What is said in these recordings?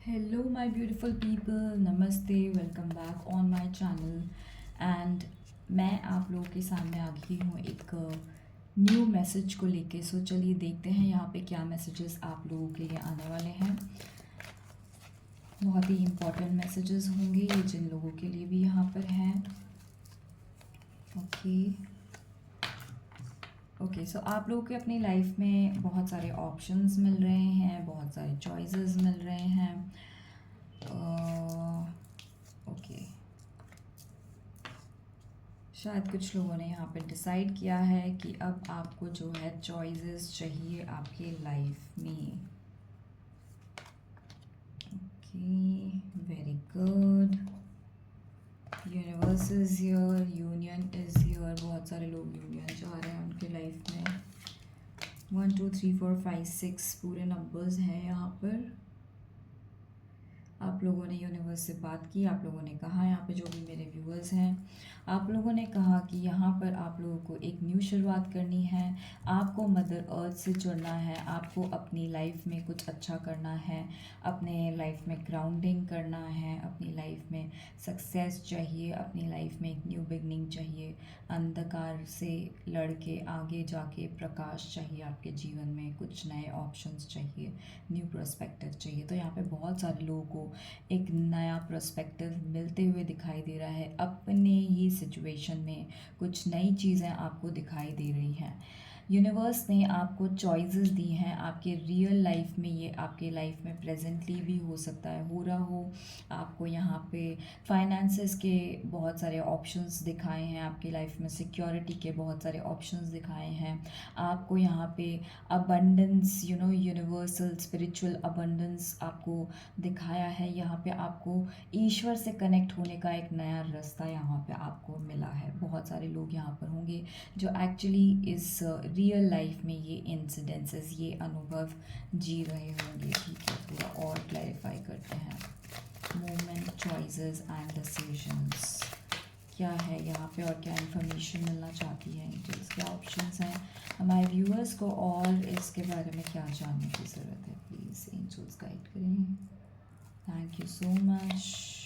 Hello, my beautiful people. नमस्ते, welcome back on my channel and मैं आप लोगों के सामने आ गई हूँ एक न्यू मैसेज को लेके। सो चलिए देखते हैं यहाँ पे क्या मैसेजेस आप लोगों के लिए आने वाले हैं। बहुत ही इम्पोर्टेंट मैसेजेस होंगे ये जिन लोगों के लिए भी यहाँ पर हैं। ओके सो आप लोगों के अपनी लाइफ में बहुत सारे ऑप्शंस मिल रहे हैं, बहुत सारे चॉइसेस मिल रहे हैं। ओके शायद कुछ लोगों ने यहाँ पे डिसाइड किया है कि अब आपको जो है चॉइसेस चाहिए आपके लाइफ में। Okay very good. Universe is here, union is here. बहुत सारे लोग यूनियन चाह रहे हैं उनके लाइफ में। 1 2 3 4 5 6 पूरे नंबर्स हैं यहाँ पर। आप लोगों ने यूनिवर्स से बात की, आप लोगों ने कहा, यहाँ पे जो भी मेरे व्यूअर्स हैं, आप लोगों ने कहा कि यहाँ पर आप लोगों को एक न्यू शुरुआत करनी है, आपको मदर अर्थ से जुड़ना है, आपको अपनी लाइफ में कुछ अच्छा करना है, अपने लाइफ में ग्राउंडिंग करना है, अपनी लाइफ में सक्सेस चाहिए, अपनी लाइफ में एक न्यू बिगनिंग चाहिए, अंधकार से लड़ के आगे जाके प्रकाश चाहिए आपके जीवन में, कुछ नए ऑप्शंस चाहिए, न्यू पर्सपेक्टिव चाहिए। तो यहाँ पे बहुत सारे लोगों को एक नया पर्सपेक्टिव मिलते हुए दिखाई दे रहा है। अपने ही सिचुएशन में कुछ नई चीज़ें आपको दिखाई दे रही हैं। यूनिवर्स ने आपको चॉइसेस दी हैं आपके रियल लाइफ में। ये आपके लाइफ में प्रेजेंटली भी हो सकता है, हो रहा हो। आपको यहाँ पे फाइनेंसेस के बहुत सारे ऑप्शंस दिखाए हैं, आपकी लाइफ में सिक्योरिटी के बहुत सारे ऑप्शंस दिखाए हैं। आपको यहाँ पे अबंडेंस, यूनिवर्सल स्पिरिचुअल अबंडेंस आपको दिखाया है। यहाँ पे आपको ईश्वर से कनेक्ट होने का एक नया रास्ता यहाँ पे आपको मिला है। बहुत सारे लोग यहाँ पर होंगे जो एक्चुअली इस रियल लाइफ में ये इंसिडेंसेस, ये अनुभव जी रहे होंगे। ठीक है, पूरा और क्लैरिफाई करते हैं। मूवमेंट, चॉइसेस एंड डिसीजंस क्या है यहाँ पे, और क्या इन्फॉर्मेशन मिलना चाहती है एंजल्स, क्या ऑप्शंस हैं हमारे व्यूअर्स को, और इसके बारे में क्या जानने की ज़रूरत है। प्लीज़ एंजल्स गाइड करें। Thank you so much.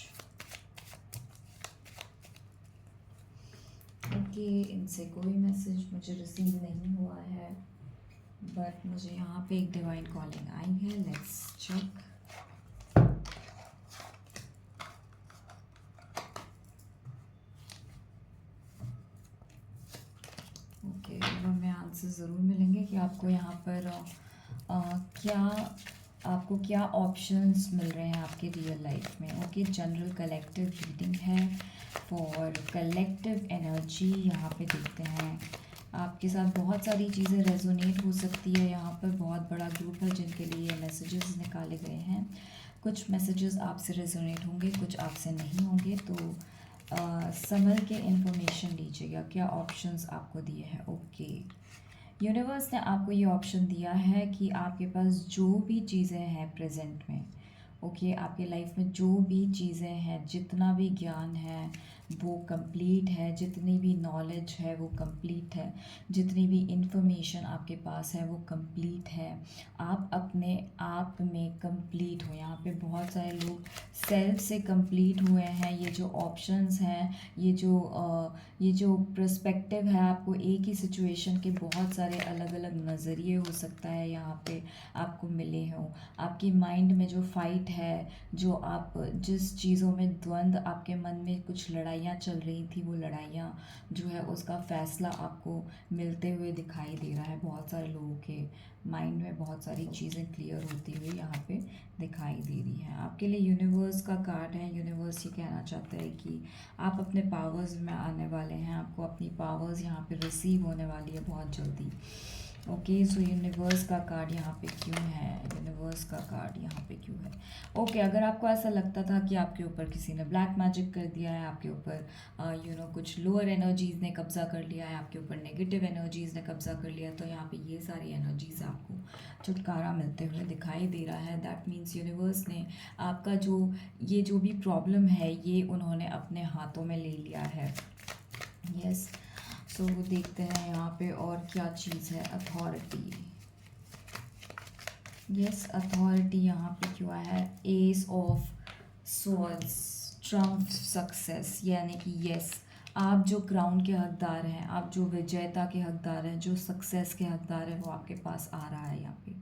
Okay इनसे कोई मैसेज मुझे रिसीव नहीं हुआ है, बट मुझे यहाँ पे एक डिवाइन कॉलिंग आई है। Let's check. ओके हमें आंसर ज़रूर मिलेंगे कि आपको यहाँ पर क्या आपको क्या ऑप्शंस मिल रहे हैं आपके रियल लाइफ में। ओके जनरल कलेक्टिव रीडिंग है फॉर कलेक्टिव एनर्जी। यहाँ पे देखते हैं आपके साथ बहुत सारी चीज़ें रेजोनेट हो सकती है। यहाँ पर बहुत बड़ा ग्रुप है जिनके लिए ये मैसेजेस निकाले गए हैं। कुछ मैसेजेस आपसे रेजोनेट होंगे, कुछ आपसे नहीं होंगे, तो संभल के इन्फॉर्मेशन लीजिएगा। क्या ऑप्शंस आपको दिए हैं। ओके यूनिवर्स ने आपको ये ऑप्शन दिया है कि आपके पास जो भी चीज़ें हैं प्रेजेंट में, ओके आपके लाइफ में जो भी चीज़ें हैं, जितना भी ज्ञान है वो कंप्लीट है, जितनी भी नॉलेज है वो कंप्लीट है, जितनी भी इंफॉर्मेशन आपके पास है वो कंप्लीट है। आप अपने आप में कंप्लीट हो। यहाँ पे बहुत सारे लोग सेल्फ से कंप्लीट हुए हैं। ये जो ऑप्शंस हैं, ये जो पर्सपेक्टिव है, आपको एक ही सिचुएशन के बहुत सारे अलग अलग नज़रिए हो सकता है यहाँ पे आपको मिले हों। आपकी माइंड में जो फाइट है, जो आप जिस चीज़ों में द्वंद, आपके मन में कुछ लड़ाइयाँ चल रही थी, वो लड़ाइयाँ जो है उसका फ़ैसला आपको मिलते हुए दिखाई दे रहा है। बहुत सारे लोगों के माइंड में बहुत सारी चीज़ें क्लियर होती हुई यहाँ पे दिखाई दे रही हैं। आपके लिए यूनिवर्स का कार्ड है। यूनिवर्स ये कहना चाहता है कि आप अपने पावर्स में आने वाले हैं, आपको अपनी पावर्स यहाँ पे रिसीव होने वाली है बहुत जल्दी। ओके सो यूनिवर्स का कार्ड यहाँ पे क्यों है, यूनिवर्स का कार्ड यहाँ पे क्यों है। ओके अगर आपको ऐसा लगता था कि आपके ऊपर किसी ने ब्लैक मैजिक कर दिया है, आपके ऊपर कुछ लोअर एनर्जीज़ ने कब्ज़ा कर लिया है, आपके ऊपर नेगेटिव एनर्जीज़ ने कब्ज़ा कर लिया, तो यहाँ पे ये सारी एनर्जीज़ आपको छुटकारा मिलते हुए दिखाई दे रहा है। दैट मीन्स यूनिवर्स ने आपका जो भी प्रॉब्लम है ये उन्होंने अपने हाथों में ले लिया है। यस सो देखते हैं यहाँ पे और क्या चीज़ है। अथॉरिटी, यस, अथॉरिटी यहाँ पे क्यों आया है? S of swords, Trump success, यानी कि यस, आप जो क्राउन के हकदार हैं, आप जो विजयता के हकदार हैं, जो सक्सेस के हकदार हैं, वो आपके पास आ रहा है यहाँ पे।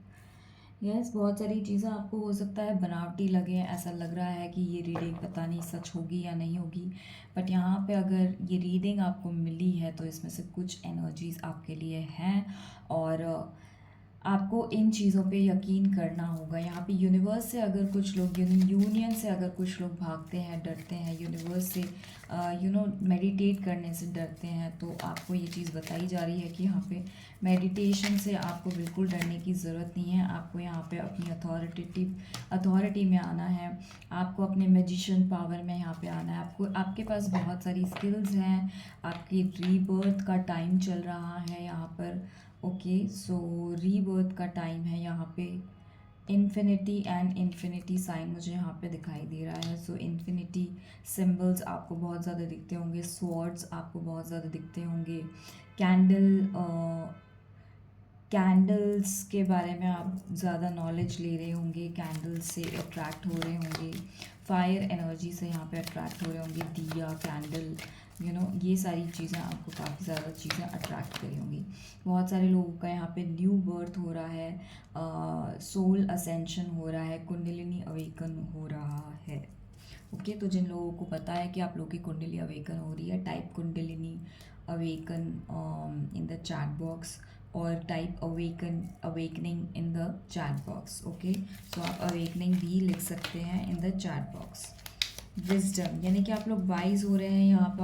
यस, बहुत सारी चीज़ें आपको हो सकता है बनावटी लगे, ऐसा लग रहा है कि ये रीडिंग पता नहीं सच होगी या नहीं होगी, बट यहाँ पे अगर ये रीडिंग आपको मिली है तो इसमें से कुछ एनर्जीज आपके लिए हैं, और आपको इन चीज़ों पे यकीन करना होगा। यहाँ पे यूनिवर्स से अगर कुछ लोग, यूनियन से अगर कुछ लोग भागते हैं, डरते हैं, यूनिवर्स से मेडिटेट करने से डरते हैं, तो आपको ये चीज़ बताई जा रही है कि यहाँ पे मेडिटेशन से आपको बिल्कुल डरने की ज़रूरत नहीं है। आपको यहाँ पे अपनी अथॉरिटी में आना है, आपको अपने मैजिशियन पावर में यहाँ पे आना है। आपको, आपके पास बहुत सारी स्किल्स हैं, आपकी रीबर्थ का टाइम चल रहा है यहाँ पर। ओके, सो रीबर्थ का टाइम है यहाँ पे। इन्फिनिटी एंड इन्फिनिटी साइन मुझे यहाँ पे दिखाई दे रहा है। सो इन्फिनिटी सिंबल्स आपको बहुत ज़्यादा दिखते होंगे, स्वॉर्ड्स आपको बहुत ज़्यादा दिखते होंगे, कैंडल्स के बारे में आप ज़्यादा नॉलेज ले रहे होंगे, कैंडल्स से अट्रैक्ट हो रहे होंगे, फायर एनर्जी से यहाँ पे अट्रैक्ट हो रहे होंगे, दिया, कैंडल, ये सारी चीज़ें आपको काफ़ी ज़्यादा चीज़ें अट्रैक्ट करी होंगी। बहुत सारे लोगों का यहाँ पे न्यू बर्थ हो रहा है, सोल असेंशन हो रहा है, कुंडलिनी अवेकन हो रहा है। ओके, तो जिन लोगों को पता है कि आप लोगों की कुंडली अवेकन हो रही है, type kundalini awaken in the chat box, और type awakening in the chat box. Okay, so आप अवेकनिंग भी लिख सकते हैं in the chat box. Wisdom, यानी कि आप लोग वाइज हो रहे हैं। यहाँ पर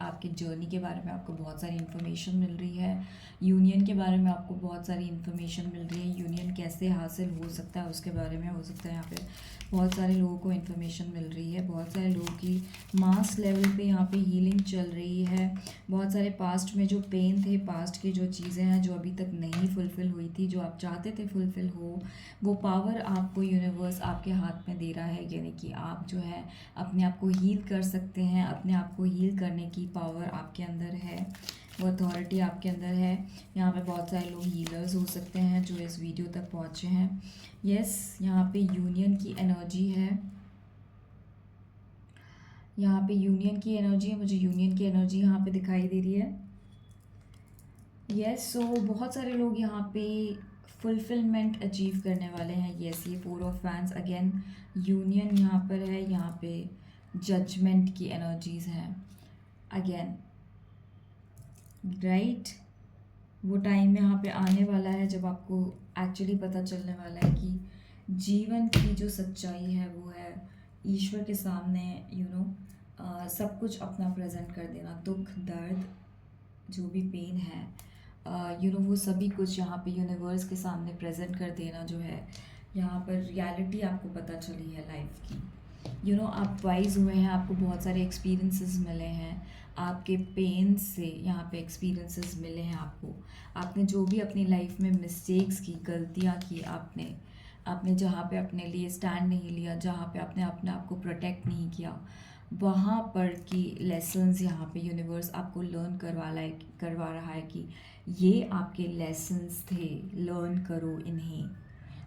आपके जर्नी के बारे में आपको बहुत सारी इन्फॉर्मेशन मिल रही है, यूनियन के बारे में आपको बहुत सारी इन्फॉर्मेशन मिल रही है, यूनियन कैसे हासिल हो सकता है उसके बारे में हो सकता है यहाँ पे बहुत सारे लोगों को इन्फॉर्मेशन मिल रही है। बहुत सारे लोगों की मास लेवल पे यहाँ पे हीलिंग चल रही है। बहुत सारे पास्ट में जो पेन थे, पास्ट की जो चीज़ें हैं जो अभी तक नहीं फुलफ़िल हुई थी, जो आप चाहते थे फुलफ़िल हो, वो पावर आपको यूनिवर्स आपके हाथ में दे रहा है। यानी कि आप जो है अपने आप को हील कर सकते हैं, अपने आप को हील करने की पावर आपके अंदर है, वो अथॉरिटी आपके अंदर है। यहाँ पे बहुत सारे लोग हीलर्स हो सकते हैं जो इस वीडियो तक पहुँचे हैं। यस, यहाँ पे यूनियन की एनर्जी है, यहाँ पे यूनियन की एनर्जी है, मुझे यूनियन की एनर्जी यहाँ पे दिखाई दे रही है। यस, सो बहुत सारे लोग यहाँ पे फुलफिलमेंट अचीव करने वाले हैं। यस, ये 4 ऑफ वैंड्स अगेन यूनियन यहाँ पर है, यहाँ पे जजमेंट की एनर्जीज हैं अगेन, राइट। वो टाइम यहाँ पे आने वाला है जब आपको एक्चुअली पता चलने वाला है कि जीवन की जो सच्चाई है वो है ईश्वर के सामने सब कुछ अपना प्रेजेंट कर देना, दुख, दर्द, जो भी पेन है, वो सभी कुछ यहाँ पे यूनिवर्स के सामने प्रेजेंट कर देना, जो है यहाँ पर रियलिटी आपको पता चली है लाइफ की। आप वाइज हुए हैं, आपको बहुत सारे एक्सपीरियंसेस मिले हैं, आपके पेन से यहाँ पे एक्सपीरियंसेस मिले हैं आपको। आपने जो भी अपनी लाइफ में मिस्टेक्स की, गलतियाँ की, आपने जहाँ पे अपने लिए स्टैंड नहीं लिया, जहाँ पे आपने अपने आप को प्रोटेक्ट नहीं किया, वहाँ पर की लेसन्स यहाँ पे यूनिवर्स आपको लर्न करवा रहा है कि ये आपके लेसन्स थे, लर्न करो इन्हें,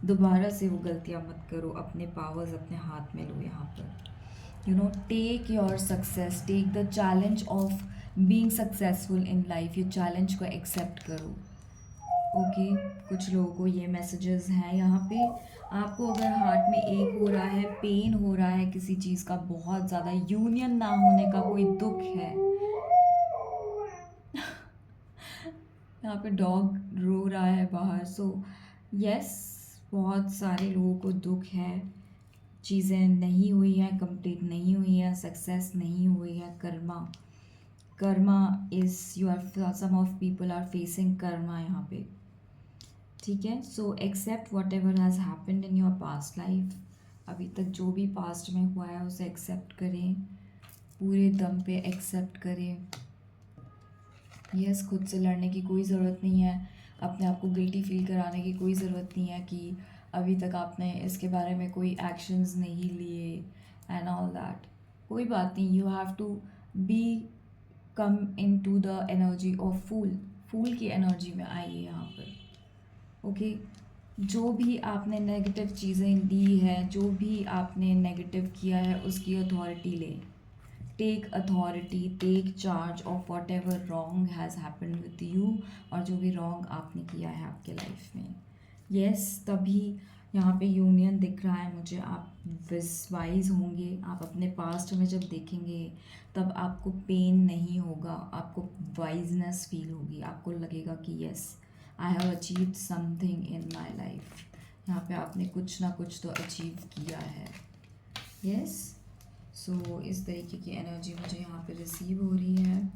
दोबारा से वो गलतियाँ मत करो, अपने पावर्स अपने हाथ में लो। यहाँ पर take your success, take the challenge of being successful in life, ये चैलेंज को एक्सेप्ट करो। ओके, कुछ लोगों को ये मैसेजेस हैं यहाँ पे। आपको अगर हार्ट में एक हो रहा है, पेन हो रहा है किसी चीज़ का बहुत ज़्यादा, यूनियन ना होने का कोई दुख है, यहाँ पे डॉग रो रहा है बाहर। सो यस, बहुत सारे लोगों को दुख है, चीज़ें नहीं हुई हैं, कंप्लीट नहीं हुई हैं, सक्सेस नहीं हुई है, karma is you are, some of people are facing karma यहाँ पे। ठीक है, so accept whatever has happened in your past life, अभी तक जो भी पास्ट में हुआ है उसे एक्सेप्ट करें, पूरे दम पे एक्सेप्ट करें। यस, खुद से लड़ने की कोई ज़रूरत नहीं है, अपने आप को गिल्टी फील कराने की कोई ज़रूरत नहीं है कि अभी तक आपने इसके बारे में कोई एक्शंस नहीं लिए एंड ऑल दैट। कोई बात नहीं, you have to be come into the energy of फूल की एनर्जी में आइए यहाँ पर। ओके, जो भी आपने नेगेटिव चीज़ें दी है, जो भी आपने नेगेटिव किया है, उसकी अथॉरिटी ले। Take authority, take charge of whatever wrong has happen with you, और जो भी रॉन्ग आपने किया है आपके लाइफ में। यस, तभी यहाँ पे यूनियन दिख रहा है मुझे। आप वाइज होंगे, आप अपने पास्ट में जब देखेंगे तब आपको पेन नहीं होगा, आपको वाइजनेस फील होगी, आपको लगेगा कि yes, I have achieved something in my life. यहाँ पे आपने कुछ ना कुछ तो अचीव किया है। यस, सो इस तरीके की एनर्जी मुझे यहाँ पे रिसीव हो रही है।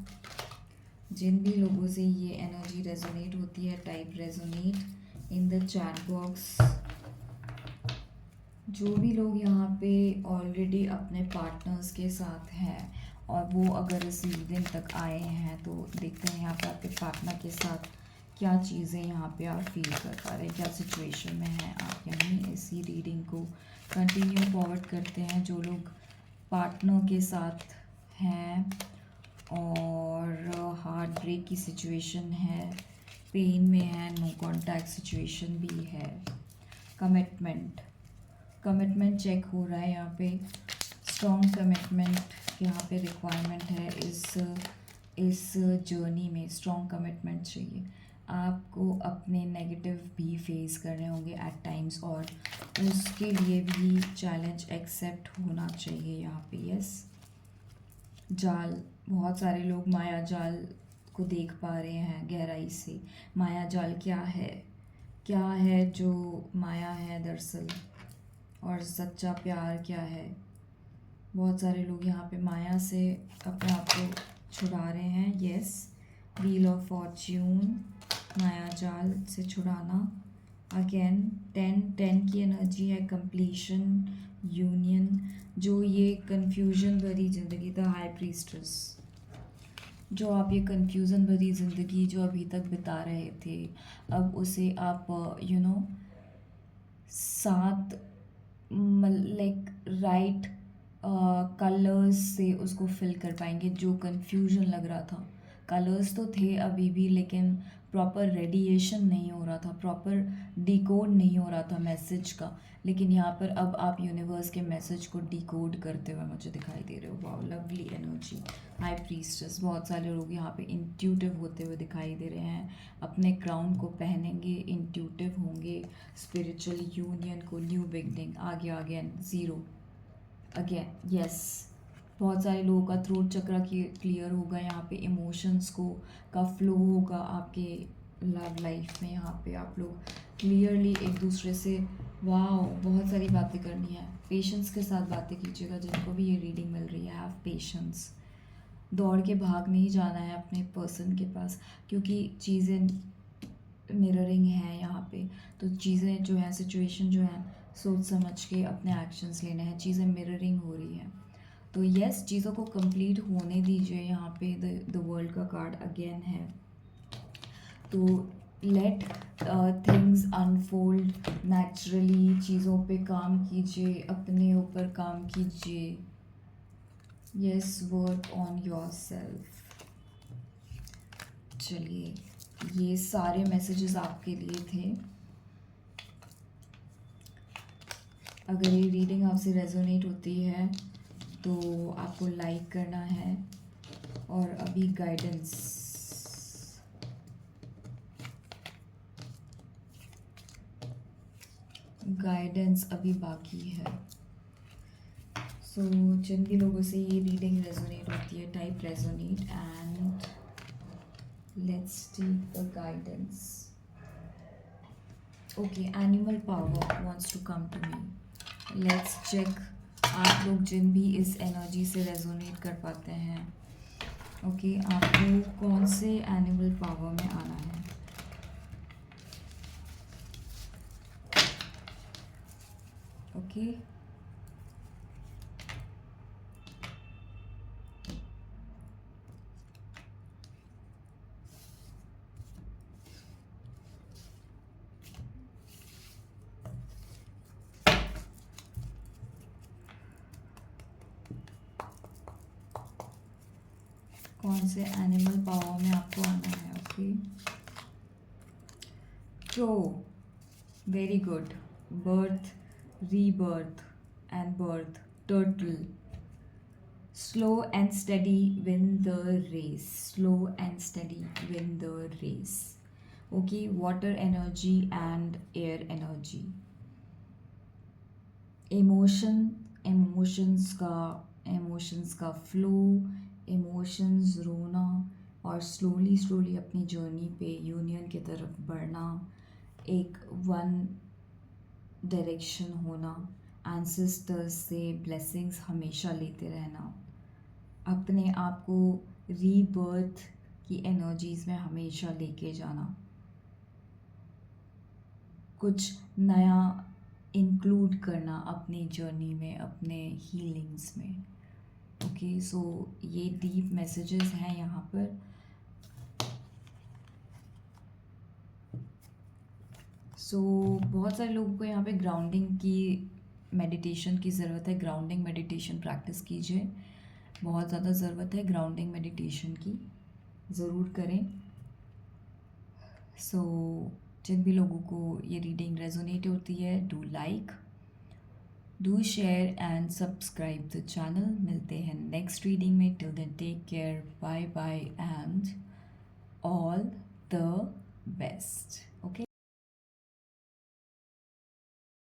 जिन भी लोगों से ये एनर्जी रेजोनेट होती है, type resonate in the chat box. जो भी लोग यहाँ पे ऑलरेडी अपने पार्टनर्स के साथ हैं और वो अगर इस रीडिंग तक आए हैं, तो देखते हैं यहाँ पे आपके पार्टनर के साथ क्या चीज़ें यहाँ पे आप फील कर पा रहे हैं, क्या सिचुएशन में हैं आप। यहीं इसी रीडिंग को कंटिन्यू फॉरवर्ड करते हैं। जो लोग पार्टनर के साथ हैं और हार्ट ब्रेक की सिचुएशन है, पेन में है, नो कॉन्टैक्ट सिचुएशन भी है, कमिटमेंट चेक हो रहा है यहाँ पे। स्ट्रॉन्ग कमिटमेंट यहाँ पे रिक्वायरमेंट है इस जर्नी में। स्ट्रॉन्ग कमिटमेंट चाहिए आपको। अपने नेगेटिव भी फेस करने होंगे एट टाइम्स, और उसके लिए भी चैलेंज एक्सेप्ट होना चाहिए यहाँ पे। यस, जाल, बहुत सारे लोग माया जाल को देख पा रहे हैं गहराई से। माया जाल क्या है जो माया है दरअसल, और सच्चा प्यार क्या है। बहुत सारे लोग यहाँ पे माया से अपने आप को छुड़ा रहे हैं। यस, व्हील ऑफ फॉर्च्यून, माया जाल से छुड़ाना। अगेन 10 की एनर्जी है, कंप्लीशन, यूनियन। जो ये कन्फ्यूजन भरी ज़िंदगी, द हाई प्रीस्ट्रेस, जो आप ये कन्फ्यूज़न भरी ज़िंदगी जो अभी तक बिता रहे थे, अब उसे आप साथ लाइक राइट कलर्स से उसको फिल कर पाएंगे। जो कन्फ्यूजन लग रहा था, कलर्स तो थे अभी भी, लेकिन प्रॉपर रेडिएशन नहीं हो रहा था, प्रॉपर डिकोड नहीं हो रहा था मैसेज का। लेकिन यहाँ पर अब आप यूनिवर्स के मैसेज को डिकोड करते हुए मुझे दिखाई दे रहे हो। Wow, lovely energy, high priestess. बहुत सारे लोग यहाँ पे इंट्यूटिव होते हुए दिखाई दे रहे हैं। अपने क्राउन को पहनेंगे, इंट्यूटिव होंगे, स्पिरिचुअल यूनियन को, न्यू बिगनिंग, आगे अगेन ज़ीरो अगेन। यस, बहुत सारे लोगों का थ्रोट चक्रा क्लियर होगा यहाँ पे। इमोशंस को का फ्लो होगा आपके लव लाइफ में। यहाँ पे आप लोग क्लियरली एक दूसरे से, वाओ, बहुत सारी बातें करनी है। पेशेंस के साथ बातें कीजिएगा जिनको भी ये रीडिंग मिल रही है। हैव पेशेंस, दौड़ के भाग नहीं जाना है अपने पर्सन के पास, क्योंकि चीज़ें मिररिंग है यहाँ पे। तो चीज़ें जो हैं, सिचुएशन जो है, सोच समझ के अपने एक्शंस लेने हैं। चीज़ें मिररिंग हो रही हैं, तो यस, चीज़ों को कंप्लीट होने दीजिए। यहाँ पे द वर्ल्ड का कार्ड अगेन है, तो लेट थिंग्स अनफोल्ड नेचुरली। चीज़ों पे काम कीजिए, अपने ऊपर काम कीजिए। Yes, work on your self. चलिए, ये सारे मैसेजेस आपके लिए थे। अगर ये रीडिंग आपसे रेजोनेट होती है तो आपको लाइक करना है। और अभी गाइडेंस अभी बाकी है। सो जिन भी लोगों से ये रीडिंग रेजोनेट होती है, type resonate and let's take the guidance. Okay, animal power wants to come to me. Let's check आप लोग जिन भी इस एनर्जी से रेजोनेट कर पाते हैं। ओके, आपको कौन से एनिमल पावर में आना है। ओके, कौन से एनिमल पावर में आपको आना है। Okay, crow, very good. Birth, rebirth and birth. Turtle. Slow and steady win the race. Slow and steady win the race. Okay, water energy and air energy. Emotion, emotions का flow, emotions रोना और slowly slowly अपनी journey पे union की तरफ बढ़ना, एक one direction होना, एंसेस्टर्स से ब्लेसिंग्स हमेशा लेते रहना, अपने आप को रीबर्थ की एनर्जीज में हमेशा लेके जाना, कुछ नया इंक्लूड करना अपनी जर्नी में, अपने हीलिंग्स में. ओके, सो ये डीप मैसेजेस हैं यहाँ पर. सो बहुत सारे लोगों को यहाँ पे ग्राउंडिंग की मेडिटेशन की ज़रूरत है. ग्राउंडिंग मेडिटेशन प्रैक्टिस कीजिए, बहुत ज़्यादा ज़रूरत है ग्राउंडिंग मेडिटेशन की, ज़रूर करें. सो जिन भी लोगों को ये रीडिंग रेजोनेट होती है, do like, do share and subscribe the channel. मिलते हैं नेक्स्ट रीडिंग में. Till then take care, bye bye and all the best.